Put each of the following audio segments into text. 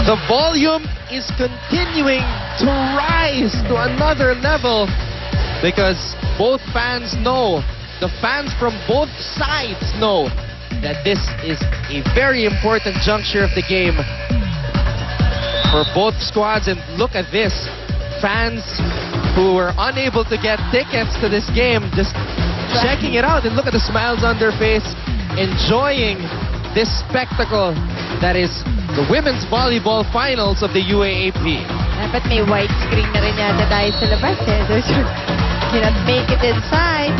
The volume is continuing to rise to another level because both fans know, the fans from both sides know that this is a very important juncture of the game for both squads. And look at this, fans who were unable to get tickets to this game just checking it out, and look at the smiles on their face, enjoying this spectacle that is the women's volleyball finals of the UAAP. Dapat may white screen na rin yata tayo sa labas eh. Those who cannot make it inside.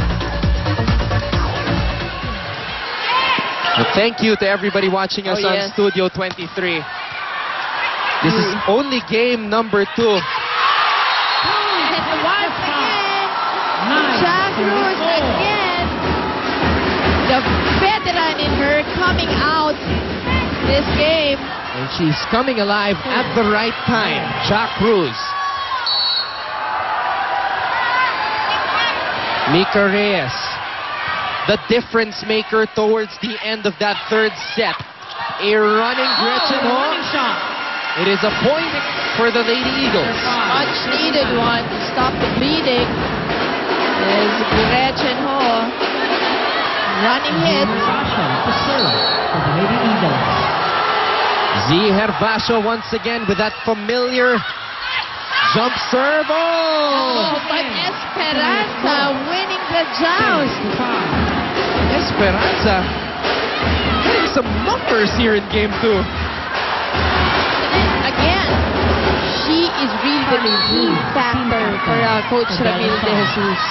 Well, thank you to everybody watching us on Studio 23. This is only game number 2. And once again, Jack Cruz again, the veteran in her coming out this game. And she's coming alive at the right time, Jack Cruz. Mika Reyes, the difference maker towards the end of that third set. A running Gretchen Ho. It is a point for the Lady Eagles. Much needed one to stop the bleeding. There's Gretchen Ho. Running hit. Z Hervasio once again with that familiar jump serve. Oh, but Esperanza winning the joust. Esperanza getting some numbers here in game 2. Again, she is really the key factor for Coach Ramil De Jesus.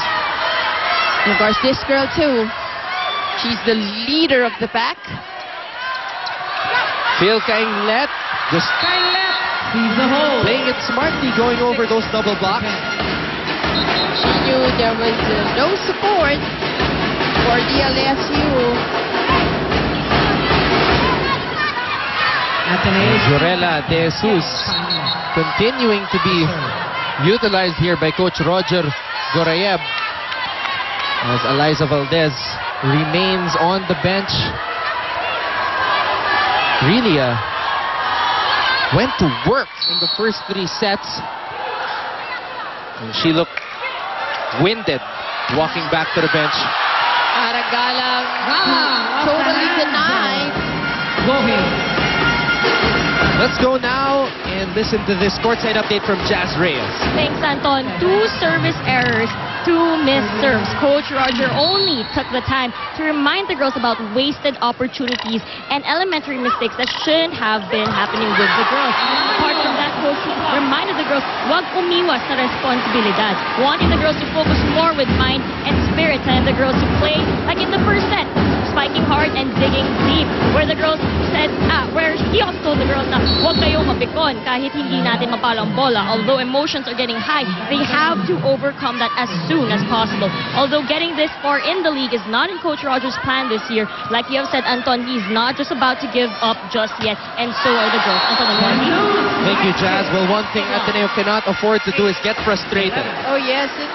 And of course, this girl too. She's the leader of the pack. Phil Kainglet just playing it smartly, going over those double blocks. She knew there was no support for the LSU. Jorela De Jesus continuing to be utilized here by Coach Roger Gorayev as Eliza Valdez remains on the bench. Really went to work in the first 3 sets. And she looked winded walking back to the bench. Aragalang totally denied. Let's go now and listen to this courtside update from Jazz Reyes. Thanks, Anton. 2 service errors, 2 missed serves. Coach Roger only took the time to remind the girls about wasted opportunities and elementary mistakes that shouldn't have been happening with the girls. Apart from that, Coach reminded the girls, wag umiwas sa responsibilidad, wanting the girls to focus more with mind and spirit, and the girls to play like in the first set, spiking hard and digging deep, where the girls said, where he also told the girls na huwag kayo mapikon kahit hindi natin mapalo ang bola. Although emotions are getting high, they have to overcome that as soon as possible. Although getting this far in the league is not in Coach Roger's plan this year, like you have said, Anton, he's not just about to give up just yet, and so are the girls. Anton, thank you, Jazz. Well, one thing Ateneo cannot afford to do is get frustrated. Oh yes, and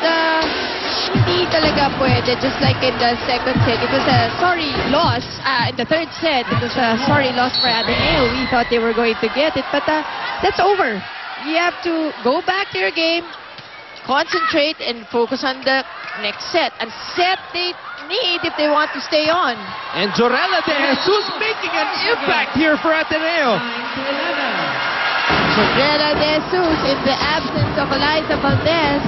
hindi talaga pwede. Just like in the second set, it was a sorry loss. In the third set, it was a sorry loss for Ateneo. We thought they were going to get it, but that's over. You have to go back to your game, concentrate, and focus on the next set. A set they need if they want to stay on. And Jorela De Jesus making an impact here for Ateneo. Jorela De Jesus, in the absence of Eliza Valdez,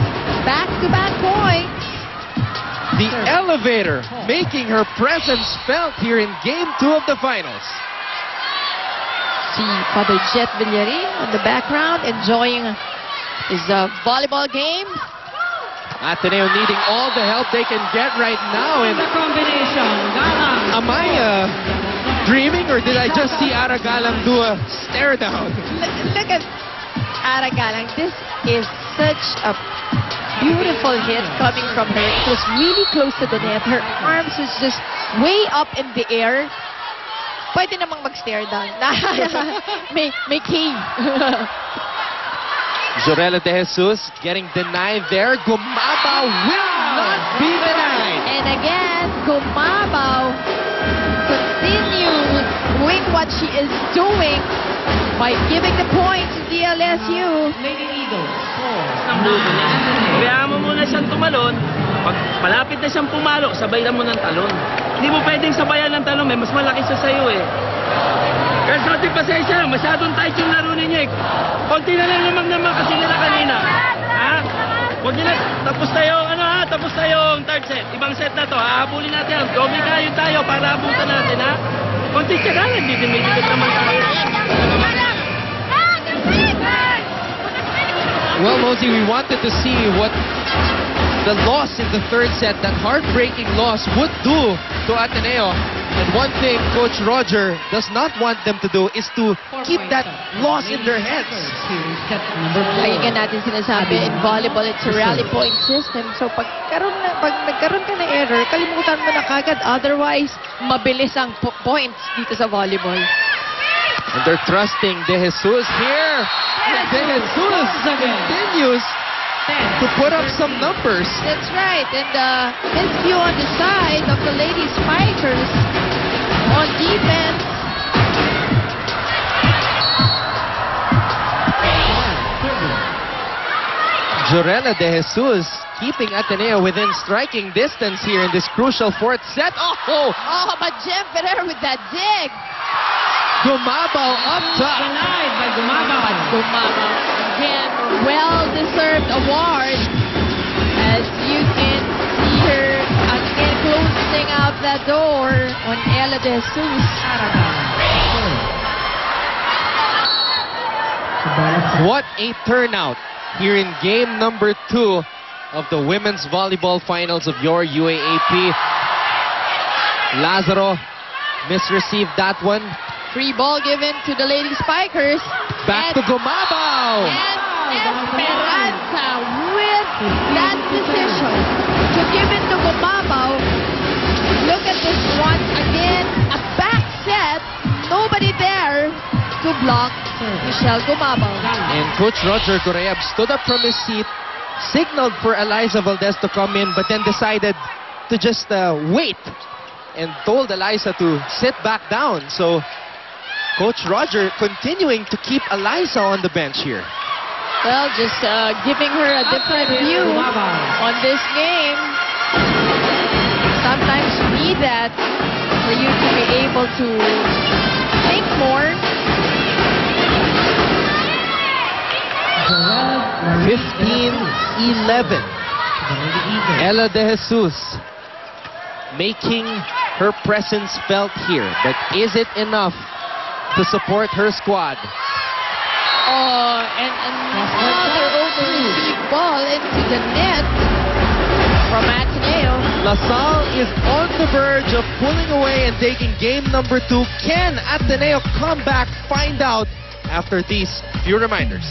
back-to-back points. The elevator making her presence felt here in game 2 of the finals. See Father Jet Villarin in the background enjoying his volleyball game. Ateneo needing all the help they can get right now. And am I dreaming, or did I just see Aragalang do a stare down? Look at Aragalang. This is such a beautiful hit coming from her. It was really close to the net. Her arms was just way up in the air. Pwede namang mag-stare down. may key. Jorela De Jesus getting denied there. Gumabao will not be denied. And again, Gumabao continues doing what she is doing by giving the point to the LSU. Ang buto niya. Kaya mo muna siyang tumalon. Pag malapit na siyang pumalo, sabayan mo ng talon. Hindi mo pwedeng sabayan ng talon, mas malaki siya sa'yo eh. Kaya sa ating pasensya, masyadong tight yung laro ninyo eh. Konti na lang naman kasi nila kanina. Ha? Huwag nila, tapos na yung third set. Ibang set na to, hahabulin natin. Doble tayo para abutan natin, ha? Konti siya ka lang, may dikit naman tayo. Well, Mosey, we wanted to see what the loss in the third set, that heartbreaking loss, would do to Ateneo. And one thing Coach Roger does not want them to do is to keep that loss in their heads. Lagi ka natin sinasabi, in volleyball, it's a rally point system. So pag nagkaroon ka ng error, kalimutan mo na kagad. Otherwise, mabilis ang points dito sa volleyball. And they're trusting De Jesus here. De Jesus continues to put up some numbers. That's right. And his view on the side of the Lady Spikers on defense. Jorela De Jesus keeping Ateneo within striking distance here in this crucial fourth set. Oh, but Jem Ferrer with that dig. Gumabaw up top. But Gumabaw, again, well-deserved award. As you can see her again closing out that door on Ella De Jesus. What a turnout here in game number 2 of the women's volleyball finals of your UAAP. Lazaro misreceived that one. Free ball given to the Lady Spikers. Back to Gumabaw. And Esperanza with that decision to give it to Gumabaw. Look at this one again. A back set. Nobody there to block Michelle Gumabaw. And Coach Roger Correab stood up from his seat, signaled for Eliza Valdez to come in, but then decided to just wait and told Eliza to sit back down. So Coach Roger continuing to keep Eliza on the bench here. Well, just giving her a different view on this game. Sometimes you need that for you to be able to think more. 15-11. Ella De Jesus making her presence felt here. But is it enough to support her squad? Oh, and another over-received ball into the net from Ateneo. LaSalle is on the verge of pulling away and taking game number 2. Can Ateneo come back? Find out after these few reminders.